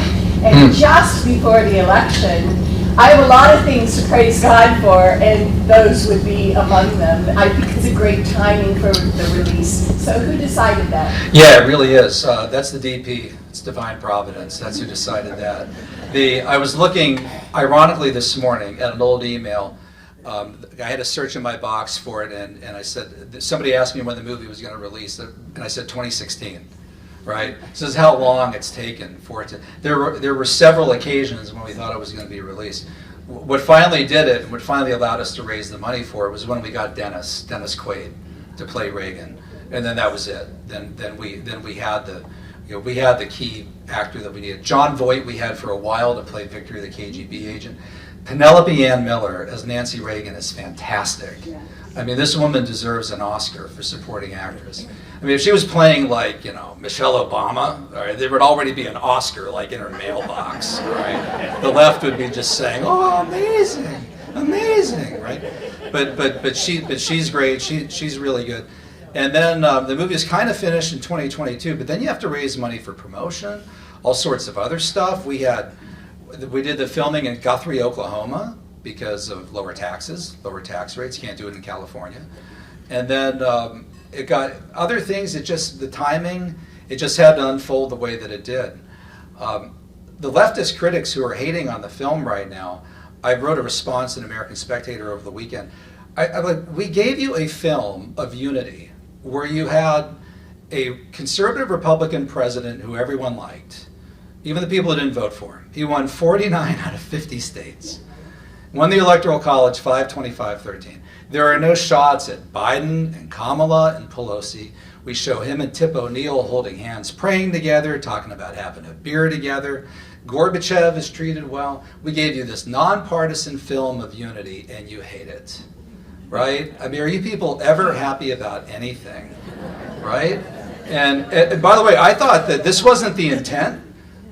and just before the election, I have a lot of things to praise God for, and those would be among them. I think it's a great timing for the release. So who decided that? Yeah, it really is. That's the DP. It's Divine Providence. That's who decided that. I was looking, ironically, this morning at an old email. I had a search in my box for it, and I said, somebody asked me when the movie was going to release, and I said 2016. Right? So this is how long it's taken for it to. There were several occasions when we thought it was going to be released. What finally did it, and what finally allowed us to raise the money for it, was when we got Dennis Quaid to play Reagan, and then that was it. Then we had the key actor that we needed. John Voight we had for a while to play Victor, the KGB agent. Penelope Ann Miller as Nancy Reagan is fantastic. Yeah. I mean, this woman deserves an Oscar for supporting actress. I mean, if she was playing like, Michelle Obama, all right, there would already be an Oscar like in her mailbox, right? The left would be just saying, "Oh, amazing," right? But she's great. She's really good. And then the movie is kind of finished in 2022. But then you have to raise money for promotion, all sorts of other stuff. We did the filming in Guthrie, Oklahoma, because of lower tax rates. You can't do it in California. And then it got other things. The timing, it just had to unfold the way that it did. The leftist critics who are hating on the film right now, I wrote a response in American Spectator over the weekend. We gave you a film of unity where you had a conservative Republican president who everyone liked, even the people who didn't vote for him. He won 49 out of 50 states. Won the Electoral College 525-13. There are no shots at Biden and Kamala and Pelosi. We show him and Tip O'Neill holding hands, praying together, talking about having a beer together. Gorbachev is treated well. We gave you this nonpartisan film of unity, and you hate it, right? I mean, are you people ever happy about anything, right? And by the way, I thought that this wasn't the intent,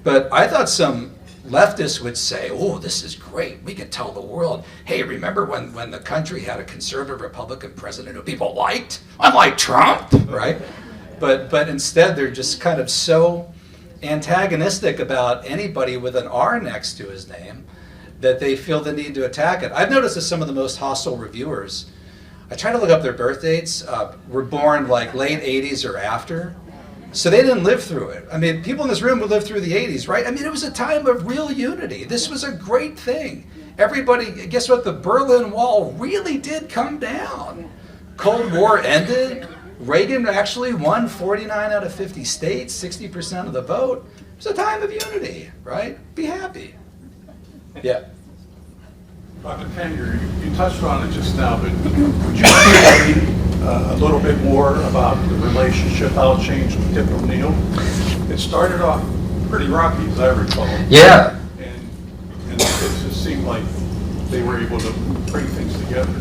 but I thought some leftists would say, "Oh, this is great. We can tell the world, hey, remember when the country had a conservative Republican president who people liked? Unlike Trump," right? But instead, they're just kind of so antagonistic about anybody with an R next to his name that they feel the need to attack it. I've noticed that some of the most hostile reviewers, I try to look up their birth dates, were born like late 80s or after. So they didn't live through it. I mean, people in this room would live through the 80s, right? I mean, it was a time of real unity. This was a great thing. Everybody, guess what? The Berlin Wall really did come down. Cold War ended. Reagan actually won 49 out of 50 states, 60% of the vote. It was a time of unity, right? Be happy. Yeah. Dr. Penn, you touched on it just now, but would you say a little bit more about the relationship, how it changed with Tip O'Neill? It started off pretty rocky, as I recall. Yeah. And it just seemed like they were able to bring things together.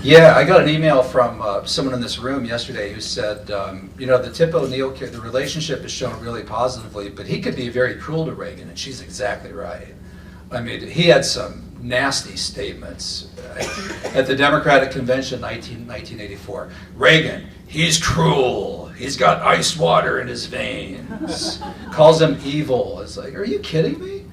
Yeah, I got an email from someone in this room yesterday who said, the Tip O'Neill, the relationship is shown really positively, but he could be very cruel to Reagan, and she's exactly right. I mean, he had some nasty statements at the Democratic Convention 1984. Reagan, he's cruel. He's got ice water in his veins. Calls him evil. It's like, are you kidding me?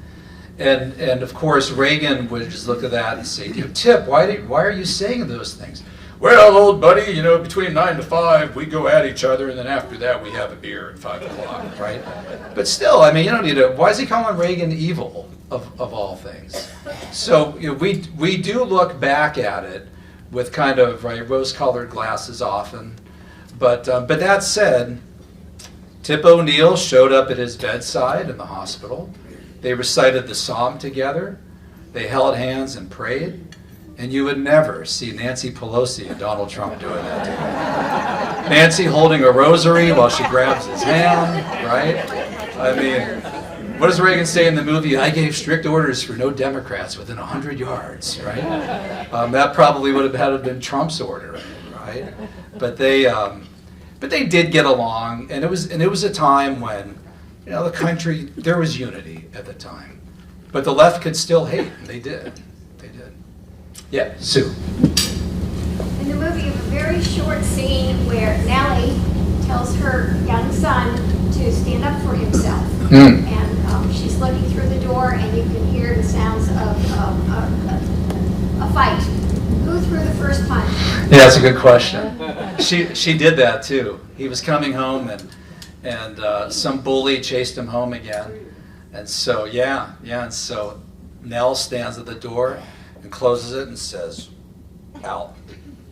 And of course, Reagan would just look at that and say, Tip, why are you saying those things? Well, old buddy, between 9 to 5, we go at each other, and then after that, we have a beer at 5 o'clock, right? But still, I mean, you don't need to. Why is he calling Reagan evil, of all things? So we do look back at it with kind of rose-colored glasses often. But that said, Tip O'Neill showed up at his bedside in the hospital. They recited the psalm together. They held hands and prayed. And you would never see Nancy Pelosi and Donald Trump doing that together. Nancy holding a rosary while she grabs his hand, right? I mean, what does Reagan say in the movie? I gave strict orders for no Democrats within 100 yards, right? That probably would have had to been Trump's order, right? But they did get along, and it was a time when, the country, there was unity at the time, but the left could still hate, and they did. Yeah, Sue. In the movie, you have a very short scene where Nellie tells her young son to stand up for himself. And she's looking through the door, and you can hear the sounds of a fight. Who threw the first punch? Yeah, that's a good question. She did that too. He was coming home, and some bully chased him home again. And so, and so Nell stands at the door and closes it and says, "Out,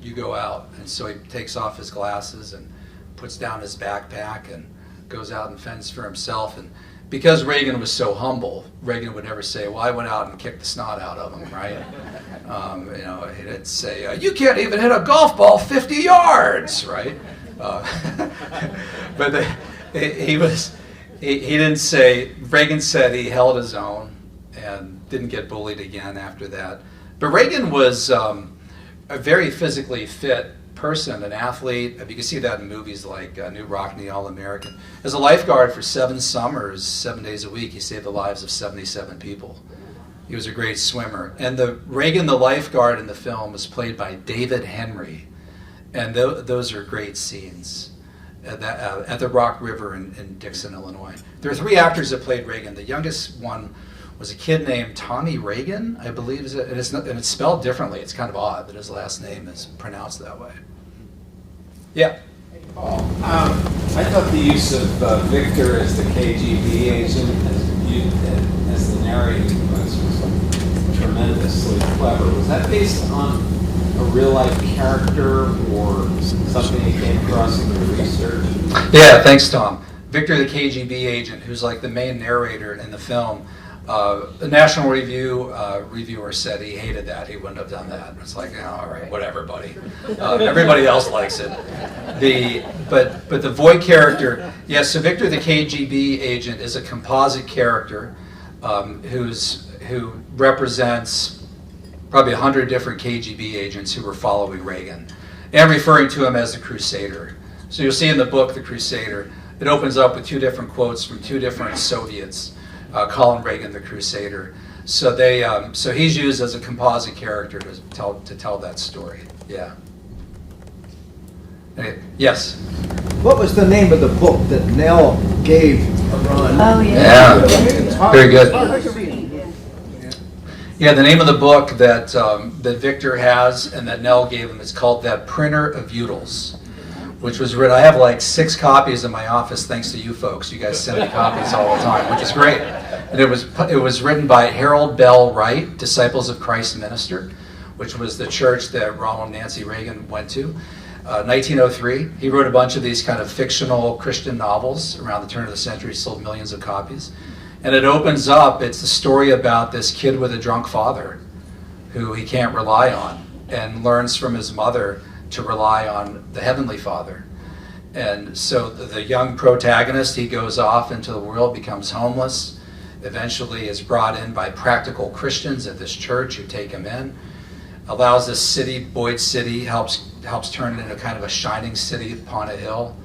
you go out." And so he takes off his glasses and puts down his backpack and goes out and fends for himself. And because Reagan was so humble, Reagan would never say, "Well, I went out and kicked the snot out of him," right? He didn't say, "You can't even hit a golf ball 50 yards," right? But he didn't say. Reagan said he held his own and didn't get bullied again after that. But Reagan was a very physically fit person, an athlete. You can see that in movies like New Rockney, All-American. As a lifeguard for 7 summers, 7 days a week, he saved the lives of 77 people. He was a great swimmer. And Reagan, the lifeguard in the film, was played by David Henry. And those are great scenes at the Rock River in Dixon, Illinois. There are 3 actors that played Reagan. The youngest one was a kid named Tommy Reagan, I believe, and it's spelled differently. It's kind of odd that his last name is pronounced that way. Yeah. Paul, I thought the use of Victor as the KGB agent, as the narrating was tremendously clever. Was that based on a real-life character or something you came across in your research? Yeah, thanks, Tom. Victor, the KGB agent, who's like the main narrator in the film. The National Review reviewer said he hated that. He wouldn't have done that. It's like, all right, whatever, buddy. Everybody else likes it. But the Voight character, yes. So Victor, the KGB agent, is a composite character who represents probably 100 different KGB agents who were following Reagan, and referring to him as the Crusader. So you'll see in the book, The Crusader, it opens up with 2 different quotes from 2 different Soviets. Calling Reagan the Crusader. So he's used as a composite character to tell that story. Yeah. Yes. What was the name of the book that Nell gave Ron? Oh, yeah. Yeah. Very good. Yeah, the name of the book that Victor has and that Nell gave him is called That Printer of Utils, which was written. I have like 6 copies in my office thanks to you folks. You guys send me copies all the time, which is great. And it was written by Harold Bell Wright, Disciples of Christ Minister, which was the church that Ronald and Nancy Reagan went to. 1903. He wrote a bunch of these kind of fictional Christian novels around the turn of the century, sold millions of copies. And it opens up, it's a story about this kid with a drunk father who he can't rely on, and learns from his mother to rely on the Heavenly Father. And so the young protagonist, he goes off into the world, becomes homeless, eventually is brought in by practical Christians at this church who take him in, allows this city, Boyd City, helps turn it into kind of a shining city upon a hill,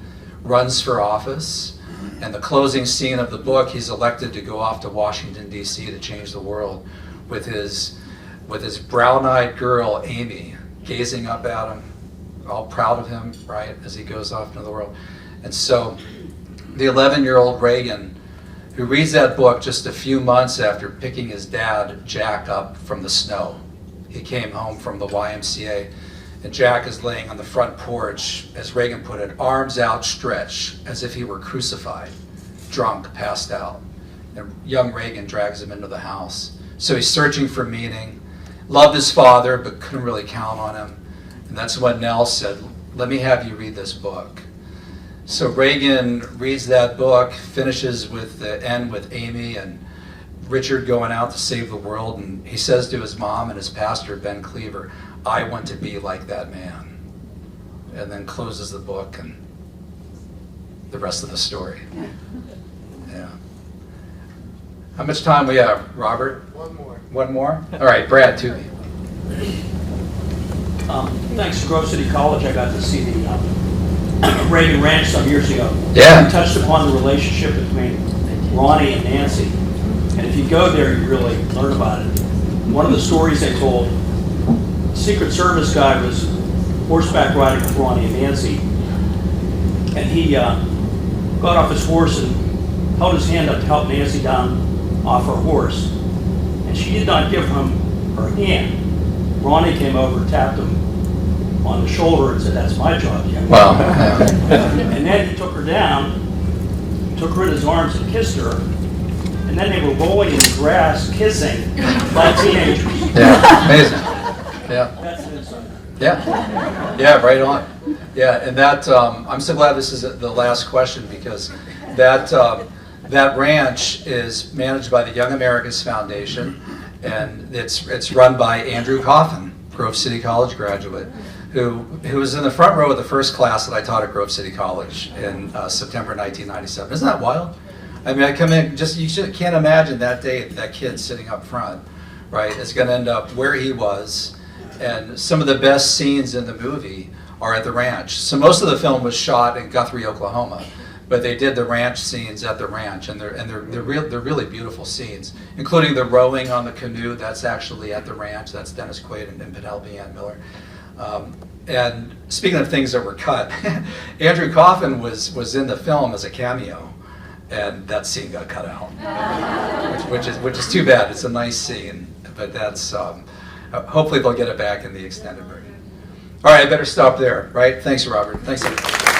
runs for office, and the closing scene of the book, he's elected to go off to Washington, D.C. to change the world with his brown-eyed girl, Amy, gazing up at him, all proud of him, right, as he goes off into the world. And so the 11-year-old Reagan, who reads that book just a few months after picking his dad, Jack, up from the snow. He came home from the YMCA, and Jack is laying on the front porch, as Reagan put it, arms outstretched, as if he were crucified, drunk, passed out. And young Reagan drags him into the house. So he's searching for meaning, loved his father, but couldn't really count on him. And that's when Nell said, "Let me have you read this book." So Reagan reads that book, finishes with the end with Amy, and Richard going out to save the world, and he says to his mom and his pastor, Ben Cleaver, "I want to be like that man," and then closes the book and the rest of the story. Yeah. How much time we have, Robert? One more. One more? All right, Brad, to me. Thanks to Grove City College, I got to see the Reagan Ranch some years ago. Yeah. You touched upon the relationship between Ronnie and Nancy. And if you go there, you really learn about it. One of the stories they told, a Secret Service guy was horseback riding with Ronnie and Nancy. And he got off his horse and held his hand up to help Nancy down off her horse. And she did not give him her hand. Ronnie came over, tapped him on the shoulder and said, "That's my job." Yeah. Wow. And then he took her down, took her in his arms and kissed her. And then they were rolling in the grass, kissing, like teenagers. Yeah, amazing. Yeah. That's an insight. Yeah, right on. Yeah, and that, I'm so glad this is the last question, because that ranch is managed by the Young Americans Foundation, and it's run by Andrew Coffin, Grove City College graduate, who was in the front row of the first class that I taught at Grove City College in September 1997. Isn't that wild? I mean, I come in, can't imagine that day that kid sitting up front, right, is going to end up where he was. And some of the best scenes in the movie are at the ranch. So most of the film was shot in Guthrie, Oklahoma, but they did the ranch scenes at the ranch, and they're really beautiful scenes, including the rowing on the canoe. That's actually at the ranch. That's Dennis Quaid and Penelope Ann Miller. And speaking of things that were cut, Andrew Coffin was in the film as a cameo, and that scene got cut out, which is too bad. It's a nice scene, but that's hopefully they'll get it back in the extended version. All right, I better stop there. Right? Thanks, Robert. Thanks, everybody.